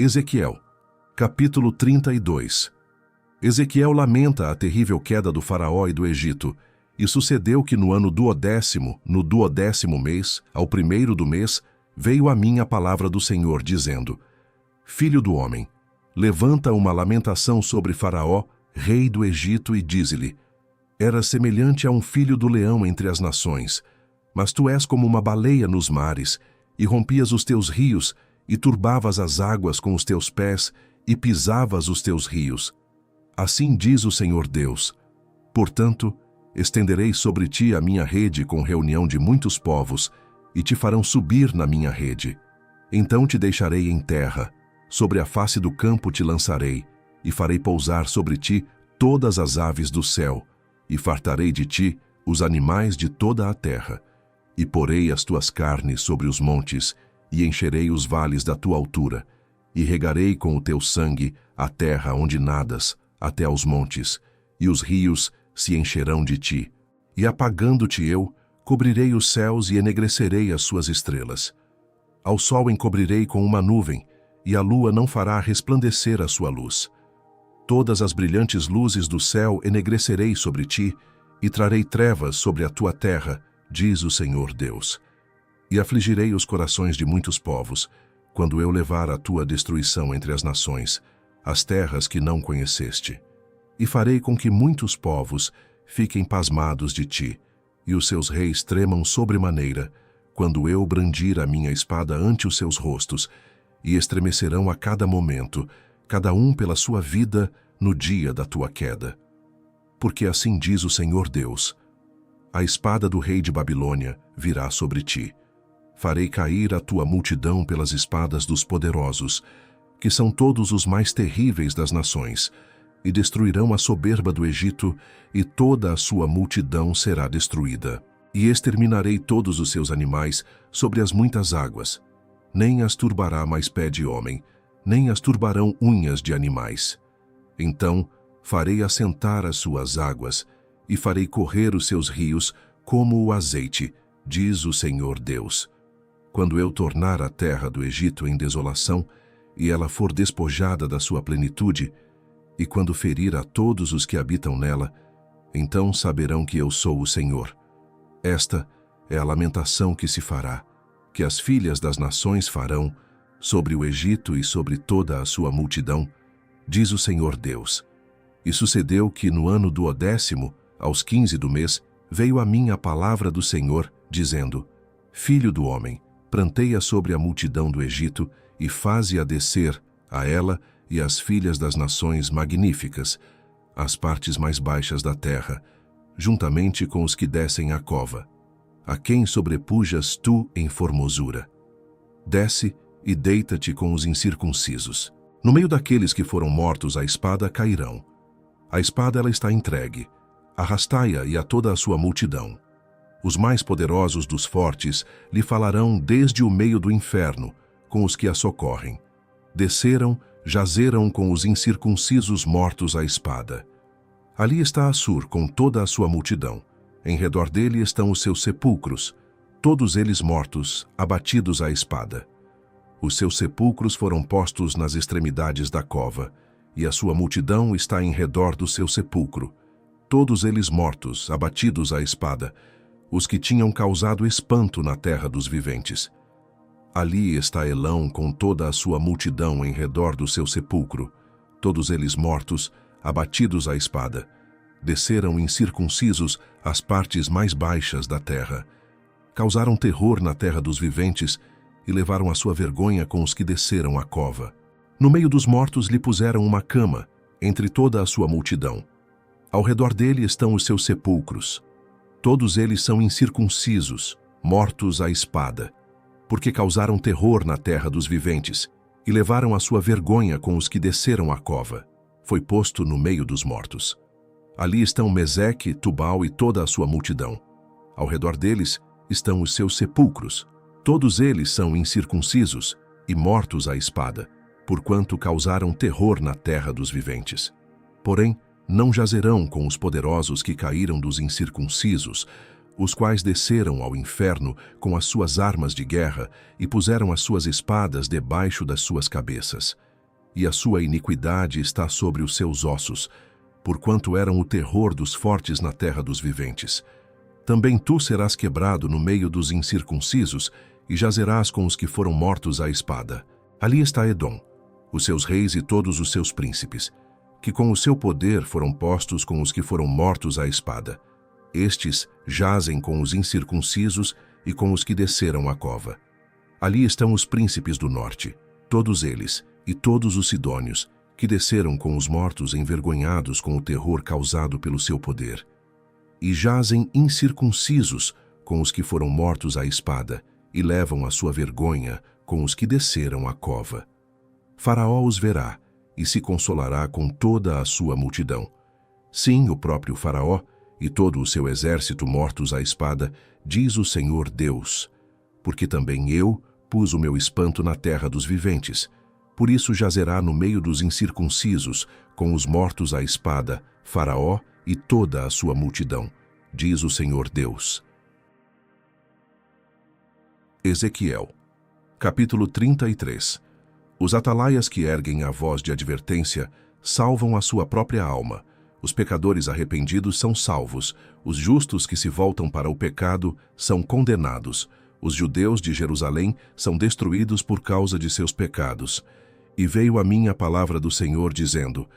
Ezequiel, capítulo 32. Ezequiel lamenta a terrível queda do faraó e do Egito, e sucedeu que no ano duodécimo, no 12º mês, ao 1º do mês, veio a mim a palavra do Senhor, dizendo: Filho do homem, levanta uma lamentação sobre Faraó, rei do Egito, e dize-lhe: Eras semelhante a um filho do leão entre as nações, mas tu és como uma baleia nos mares, e rompias os teus rios, e turbavas as águas com os teus pés, e pisavas os teus rios. Assim diz o Senhor Deus: Portanto, estenderei sobre ti a minha rede com reunião de muitos povos, e te farão subir na minha rede. Então te deixarei em terra, sobre a face do campo te lançarei, e farei pousar sobre ti todas as aves do céu, e fartarei de ti os animais de toda a terra, e porei as tuas carnes sobre os montes, e encherei os vales da tua altura, e regarei com o teu sangue a terra onde nadas, até aos montes, e os rios se encherão de ti. E apagando-te eu, cobrirei os céus e ennegrecerei as suas estrelas. Ao sol encobrirei com uma nuvem, e a lua não fará resplandecer a sua luz. Todas as brilhantes luzes do céu ennegrecerei sobre ti, e trarei trevas sobre a tua terra, diz o Senhor Deus. E afligirei os corações de muitos povos, quando eu levar a tua destruição entre as nações, as terras que não conheceste. E farei com que muitos povos fiquem pasmados de ti, e os seus reis tremam sobremaneira, quando eu brandir a minha espada ante os seus rostos, e estremecerão a cada momento, cada um pela sua vida no dia da tua queda. Porque assim diz o Senhor Deus: a espada do rei de Babilônia virá sobre ti. Farei cair a tua multidão pelas espadas dos poderosos, que são todos os mais terríveis das nações, e destruirão a soberba do Egito, e toda a sua multidão será destruída. E exterminarei todos os seus animais sobre as muitas águas. Nem as turbará mais pé de homem, nem as turbarão unhas de animais. Então farei assentar as suas águas, e farei correr os seus rios como o azeite, diz o Senhor Deus. Quando eu tornar a terra do Egito em desolação, e ela for despojada da sua plenitude, e quando ferir a todos os que habitam nela, então saberão que eu sou o Senhor. Esta é a lamentação que se fará, que as filhas das nações farão, sobre o Egito e sobre toda a sua multidão, diz o Senhor Deus. E sucedeu que no ano duodécimo, aos 15 do mês, veio a mim a palavra do Senhor, dizendo: Filho do homem, pranteia sobre a multidão do Egito, e faze-a descer, a ela e às filhas das nações magníficas, as partes mais baixas da terra, juntamente com os que descem à cova, a quem sobrepujas tu em formosura. Desce e deita-te com os incircuncisos. No meio daqueles que foram mortos a espada cairão. A espada ela está entregue. Arrastai-a e a toda a sua multidão. Os mais poderosos dos fortes lhe falarão desde o meio do inferno, com os que a socorrem. Desceram, jazeram com os incircuncisos mortos à espada. Ali está Assur com toda a sua multidão. Em redor dele estão os seus sepulcros, todos eles mortos, abatidos à espada. Os seus sepulcros foram postos nas extremidades da cova, e a sua multidão está em redor do seu sepulcro. Todos eles mortos, abatidos à espada, os que tinham causado espanto na terra dos viventes. Ali está Elão com toda a sua multidão em redor do seu sepulcro, todos eles mortos, abatidos à espada. Desceram incircuncisos às partes mais baixas da terra. Causaram terror na terra dos viventes e levaram a sua vergonha com os que desceram à cova. No meio dos mortos lhe puseram uma cama, entre toda a sua multidão. Ao redor dele estão os seus sepulcros. Todos eles são incircuncisos, mortos à espada, porque causaram terror na terra dos viventes, e levaram a sua vergonha com os que desceram à cova. Foi posto no meio dos mortos. Ali estão Meseque, Tubal e toda a sua multidão. Ao redor deles estão os seus sepulcros. Todos eles são incircuncisos e mortos à espada, porquanto causaram terror na terra dos viventes. Porém, não jazerão com os poderosos que caíram dos incircuncisos, os quais desceram ao inferno com as suas armas de guerra e puseram as suas espadas debaixo das suas cabeças. e a sua iniquidade está sobre os seus ossos, porquanto eram o terror dos fortes na terra dos viventes. Também tu serás quebrado no meio dos incircuncisos, e jazerás com os que foram mortos à espada. Ali está Edom, os seus reis e todos os seus príncipes, que com o seu poder foram postos com os que foram mortos à espada. Estes jazem com os incircuncisos e com os que desceram a cova. Ali estão os príncipes do norte, todos eles, e todos os sidônios, que desceram com os mortos envergonhados com o terror causado pelo seu poder. E jazem incircuncisos com os que foram mortos à espada, e levam a sua vergonha com os que desceram a cova. Faraó os verá, e se consolará com toda a sua multidão. Sim, o próprio Faraó, e todo o seu exército mortos à espada, diz o Senhor Deus. Porque também eu pus o meu espanto na terra dos viventes. Por isso jazerá no meio dos incircuncisos, com os mortos à espada, Faraó e toda a sua multidão, diz o Senhor Deus. Ezequiel, capítulo 33. Os atalaias que erguem a voz de advertência salvam a sua própria alma. Os pecadores arrependidos são salvos. Os justos que se voltam para o pecado são condenados. Os judeus de Jerusalém são destruídos por causa de seus pecados. E veio a mim a palavra do Senhor, dizendo: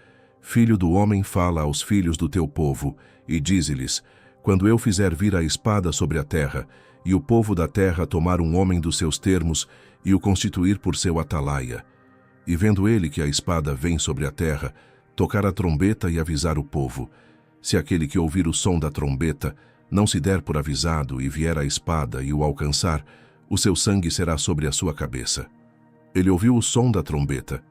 Filho do homem, fala aos filhos do teu povo, e dize-lhes: Quando eu fizer vir a espada sobre a terra, e o povo da terra tomar um homem dos seus termos, e o constituir por seu atalaia, e vendo ele que a espada vem sobre a terra, tocar a trombeta e avisar o povo. Se aquele que ouvir o som da trombeta não se der por avisado e vier a espada e o alcançar, o seu sangue será sobre a sua cabeça. Ele ouviu o som da trombeta,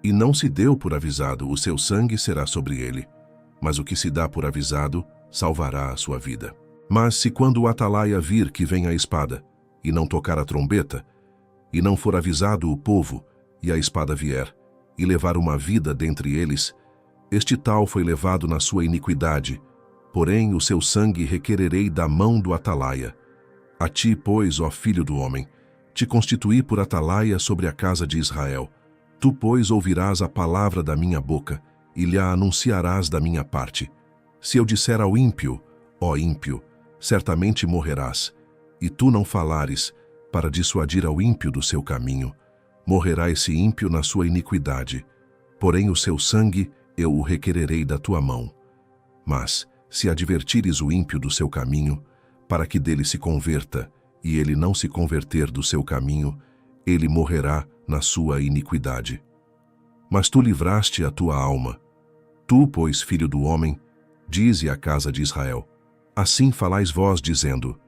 e não se deu por avisado, o seu sangue será sobre ele. Mas o que se dá por avisado, salvará a sua vida. Mas se quando o atalaia vir que vem a espada, e não tocar a trombeta, e não for avisado o povo, e a espada vier, e levar uma vida dentre eles, este tal foi levado na sua iniquidade, porém o seu sangue requererei da mão do atalaia. A ti, pois, ó filho do homem, te constituí por atalaia sobre a casa de Israel. Tu, pois, ouvirás a palavra da minha boca, e lhe a anunciarás da minha parte. Se eu disser ao ímpio, ó ímpio, certamente morrerás, e tu não falares, para dissuadir ao ímpio do seu caminho, morrerá esse ímpio na sua iniquidade, porém o seu sangue eu o requererei da tua mão. Mas, se advertires o ímpio do seu caminho, para que dele se converta, e ele não se converter do seu caminho, ele morrerá na sua iniquidade. Mas tu livraste a tua alma. Tu, pois, filho do homem, dize à casa de Israel: Assim falais vós, dizendo: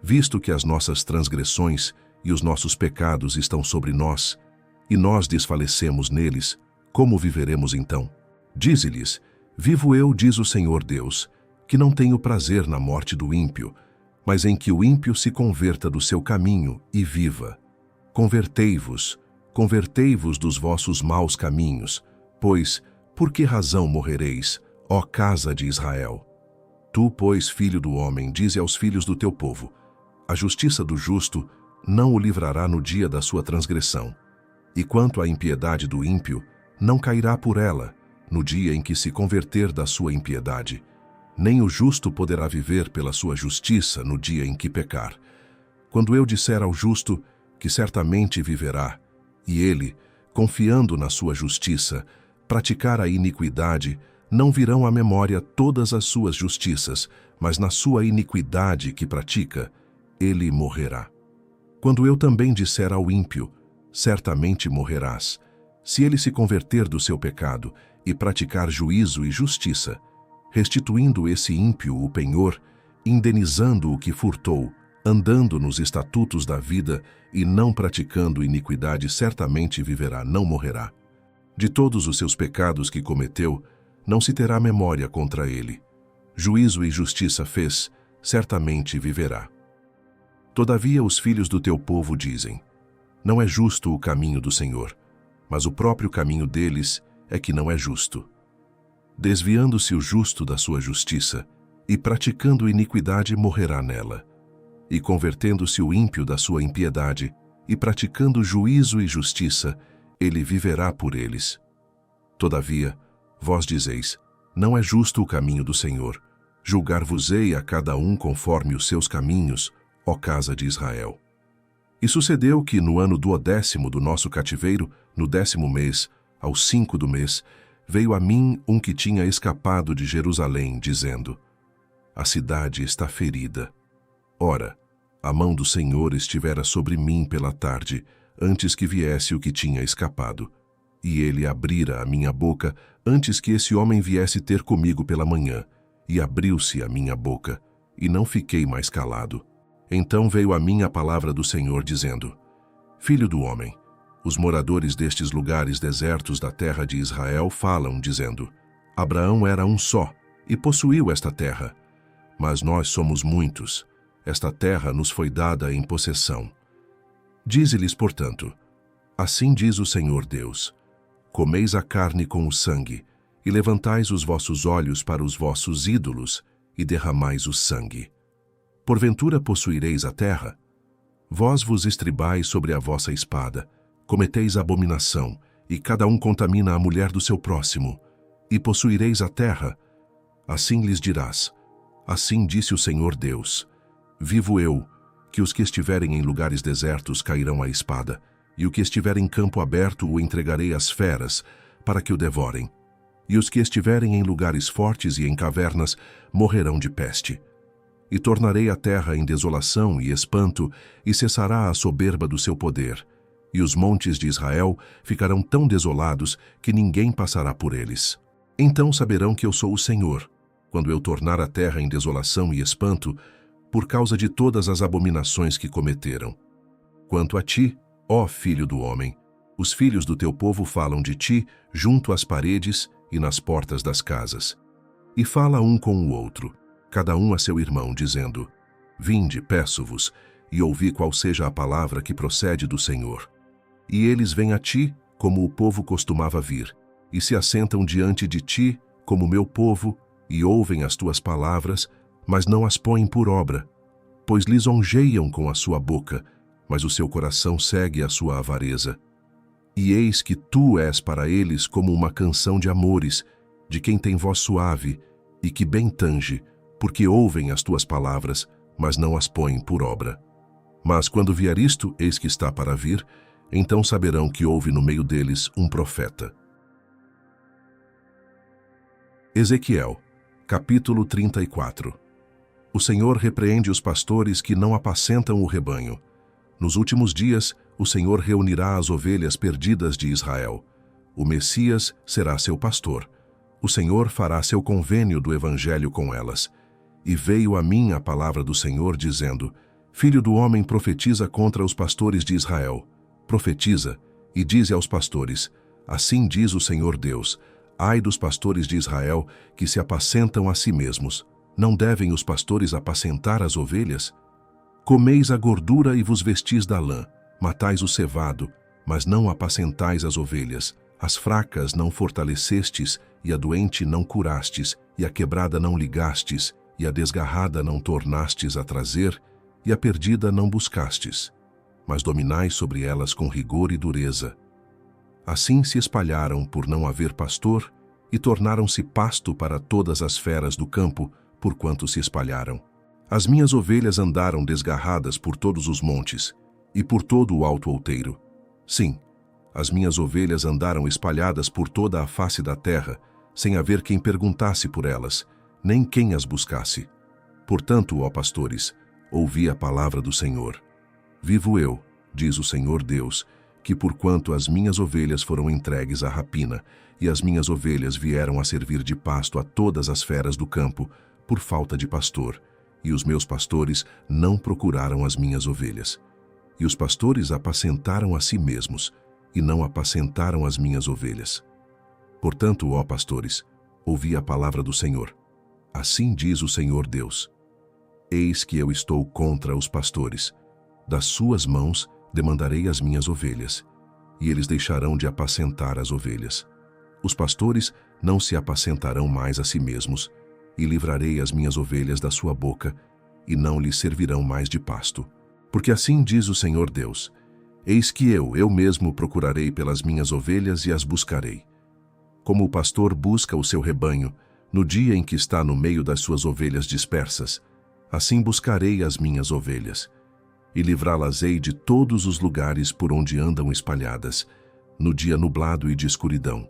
Visto que as nossas transgressões e os nossos pecados estão sobre nós, e nós desfalecemos neles, como viveremos então? Dize-lhes: Vivo eu, diz o Senhor Deus, que não tenho prazer na morte do ímpio, mas em que o ímpio se converta do seu caminho e viva. Convertei-vos dos vossos maus caminhos, pois, por que razão morrereis, ó casa de Israel? Tu, pois, filho do homem, dize aos filhos do teu povo: A justiça do justo não o livrará no dia da sua transgressão, e quanto à impiedade do ímpio, não cairá por ela, no dia em que se converter da sua impiedade. Nem o justo poderá viver pela sua justiça no dia em que pecar. Quando eu disser ao justo que certamente viverá, e ele, confiando na sua justiça, praticar a iniquidade, não virão à memória todas as suas justiças, mas na sua iniquidade que pratica, ele morrerá. Quando eu também disser ao ímpio: Certamente morrerás, se ele se converter do seu pecado e praticar juízo e justiça, restituindo esse ímpio o penhor, indenizando o que furtou, andando nos estatutos da vida e não praticando iniquidade, certamente viverá, não morrerá. De todos os seus pecados que cometeu, não se terá memória contra ele. Juízo e justiça fez, certamente viverá. Todavia os filhos do teu povo dizem: Não é justo o caminho do Senhor, mas o próprio caminho deles é que não é justo. Desviando-se o justo da sua justiça, e praticando iniquidade morrerá nela. E convertendo-se o ímpio da sua impiedade, e praticando juízo e justiça, ele viverá por eles. Todavia, vós dizeis: não é justo o caminho do Senhor. Julgar-vos-ei a cada um conforme os seus caminhos, ó casa de Israel. E sucedeu que, no ano 12º do nosso cativeiro, no 10º mês, ao 5 do mês, veio a mim um que tinha escapado de Jerusalém, dizendo: a cidade está ferida. Ora, a mão do Senhor estivera sobre mim pela tarde, antes que viesse o que tinha escapado. E ele abrira a minha boca antes que esse homem viesse ter comigo pela manhã, e abriu-se a minha boca, e não fiquei mais calado. Então veio a mim a palavra do Senhor, dizendo: filho do homem, os moradores destes lugares desertos da terra de Israel falam, dizendo: Abraão era um só, e possuiu esta terra. Mas nós somos muitos, esta terra nos foi dada em possessão. Dize-lhes, portanto: assim diz o Senhor Deus: comeis a carne com o sangue, e levantais os vossos olhos para os vossos ídolos, e derramais o sangue. Porventura possuireis a terra? Vós vos estribais sobre a vossa espada, cometeis abominação, e cada um contamina a mulher do seu próximo, e possuireis a terra. Assim lhes dirás: assim disse o Senhor Deus: vivo eu, que os que estiverem em lugares desertos cairão à espada, e o que estiver em campo aberto o entregarei às feras, para que o devorem. E os que estiverem em lugares fortes e em cavernas morrerão de peste. E tornarei a terra em desolação e espanto, e cessará a soberba do seu poder. E os montes de Israel ficarão tão desolados que ninguém passará por eles. Então saberão que eu sou o Senhor, quando eu tornar a terra em desolação e espanto, por causa de todas as abominações que cometeram. Quanto a ti, ó filho do homem, os filhos do teu povo falam de ti junto às paredes e nas portas das casas. E fala um com o outro, cada um a seu irmão, dizendo: vinde, peço-vos, e ouvi qual seja a palavra que procede do Senhor. E eles vêm a ti, como o povo costumava vir, e se assentam diante de ti, como meu povo, e ouvem as tuas palavras, mas não as põem por obra, pois lisonjeiam com a sua boca, mas o seu coração segue a sua avareza. E eis que tu és para eles como uma canção de amores, de quem tem voz suave, e que bem tange, porque ouvem as tuas palavras, mas não as põem por obra. Mas quando vier isto, eis que está para vir, então saberão que houve no meio deles um profeta. Ezequiel, capítulo 34. O Senhor repreende os pastores que não apacentam o rebanho. Nos últimos dias, o Senhor reunirá as ovelhas perdidas de Israel. O Messias será seu pastor. O Senhor fará seu convênio do evangelho com elas. E veio a mim a palavra do Senhor, dizendo: filho do homem, profetiza contra os pastores de Israel. Profetiza, e dize aos pastores: assim diz o Senhor Deus: ai dos pastores de Israel, que se apacentam a si mesmos. Não devem os pastores apacentar as ovelhas? Comeis a gordura e vos vestis da lã, matais o cevado, mas não apacentais as ovelhas. As fracas não fortalecestes, e a doente não curastes, e a quebrada não ligastes, e a desgarrada não tornastes a trazer, e a perdida não buscastes. Mas dominais sobre elas com rigor e dureza. Assim se espalharam por não haver pastor, e tornaram-se pasto para todas as feras do campo, porquanto se espalharam. As minhas ovelhas andaram desgarradas por todos os montes, e por todo o alto outeiro. Sim, as minhas ovelhas andaram espalhadas por toda a face da terra, sem haver quem perguntasse por elas, nem quem as buscasse. Portanto, ó pastores, ouvi a palavra do Senhor. Vivo eu, diz o Senhor Deus, que porquanto as minhas ovelhas foram entregues à rapina, e as minhas ovelhas vieram a servir de pasto a todas as feras do campo, por falta de pastor, e os meus pastores não procuraram as minhas ovelhas. E os pastores apacentaram a si mesmos, e não apacentaram as minhas ovelhas. Portanto, ó pastores, ouvi a palavra do Senhor. Assim diz o Senhor Deus: eis que eu estou contra os pastores. Das suas mãos demandarei as minhas ovelhas, e eles deixarão de apacentar as ovelhas. Os pastores não se apacentarão mais a si mesmos, e livrarei as minhas ovelhas da sua boca, e não lhes servirão mais de pasto. Porque assim diz o Senhor Deus: eis que eu mesmo procurarei pelas minhas ovelhas e as buscarei. Como o pastor busca o seu rebanho, no dia em que está no meio das suas ovelhas dispersas, assim buscarei as minhas ovelhas, e livrá-las-ei de todos os lugares por onde andam espalhadas, no dia nublado e de escuridão,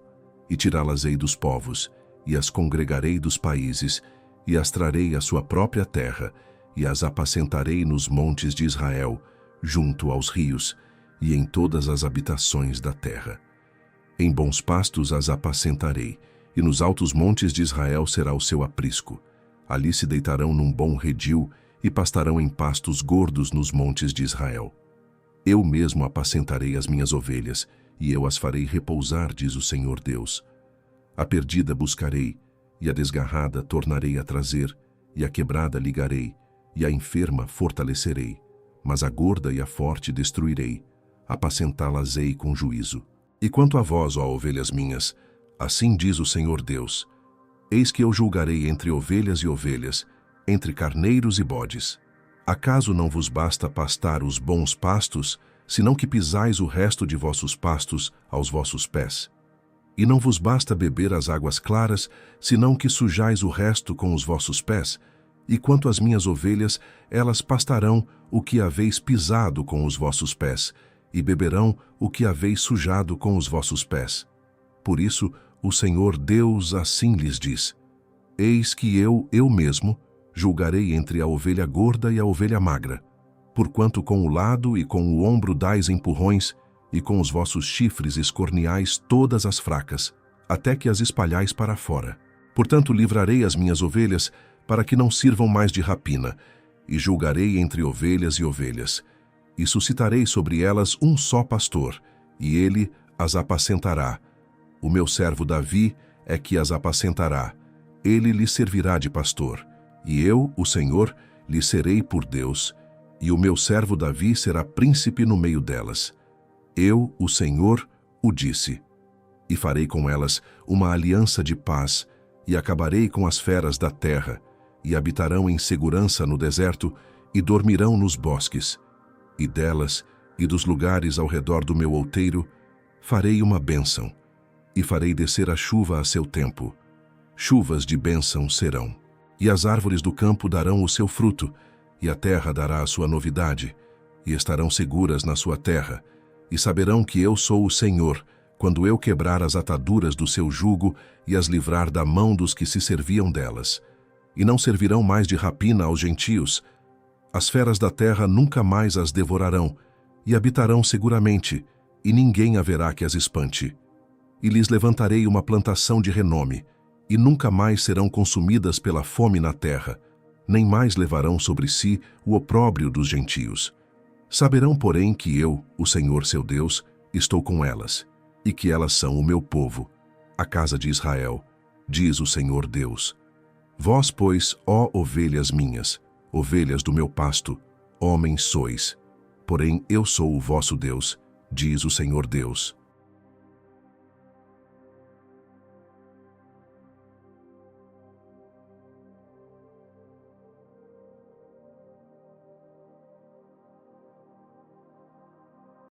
e tirá-las-ei dos povos, e as congregarei dos países, e as trarei à sua própria terra, e as apacentarei nos montes de Israel, junto aos rios, e em todas as habitações da terra. Em bons pastos as apacentarei, e nos altos montes de Israel será o seu aprisco. Ali se deitarão num bom redil, e pastarão em pastos gordos nos montes de Israel. Eu mesmo apacentarei as minhas ovelhas, e eu as farei repousar, diz o Senhor Deus. A perdida buscarei, e a desgarrada tornarei a trazer, e a quebrada ligarei, e a enferma fortalecerei, mas a gorda e a forte destruirei, apacentá-las-ei com juízo. E quanto a vós, ó ovelhas minhas, assim diz o Senhor Deus, eis que eu julgarei entre ovelhas e ovelhas, entre carneiros e bodes. Acaso não vos basta pastar os bons pastos, senão que pisais o resto de vossos pastos aos vossos pés? E não vos basta beber as águas claras, senão que sujais o resto com os vossos pés? E quanto às minhas ovelhas, elas pastarão o que haveis pisado com os vossos pés, e beberão o que haveis sujado com os vossos pés. Por isso, o Senhor Deus assim lhes diz: eis que eu mesmo, julgarei entre a ovelha gorda e a ovelha magra, porquanto com o lado e com o ombro dais empurrões, e com os vossos chifres escorneais todas as fracas, até que as espalhais para fora. Portanto, livrarei as minhas ovelhas, para que não sirvam mais de rapina, e julgarei entre ovelhas e ovelhas. E suscitarei sobre elas um só pastor, e ele as apacentará. O meu servo Davi é que as apacentará. Ele lhes servirá de pastor. E eu, o Senhor, lhe serei por Deus, e o meu servo Davi será príncipe no meio delas. Eu, o Senhor, o disse. E farei com elas uma aliança de paz, e acabarei com as feras da terra, e habitarão em segurança no deserto, e dormirão nos bosques. E delas, e dos lugares ao redor do meu outeiro, farei uma bênção, e farei descer a chuva a seu tempo. Chuvas de bênção serão. E as árvores do campo darão o seu fruto, e a terra dará a sua novidade, e estarão seguras na sua terra, e saberão que eu sou o Senhor, quando eu quebrar as ataduras do seu jugo e as livrar da mão dos que se serviam delas. E não servirão mais de rapina aos gentios. As feras da terra nunca mais as devorarão, e habitarão seguramente, e ninguém haverá que as espante. E lhes levantarei uma plantação de renome, e nunca mais serão consumidas pela fome na terra, nem mais levarão sobre si o opróbrio dos gentios. Saberão, porém, que eu, o Senhor seu Deus, estou com elas, e que elas são o meu povo, a casa de Israel, diz o Senhor Deus. Vós, pois, ó ovelhas minhas, ovelhas do meu pasto, homens sois, porém eu sou o vosso Deus, diz o Senhor Deus.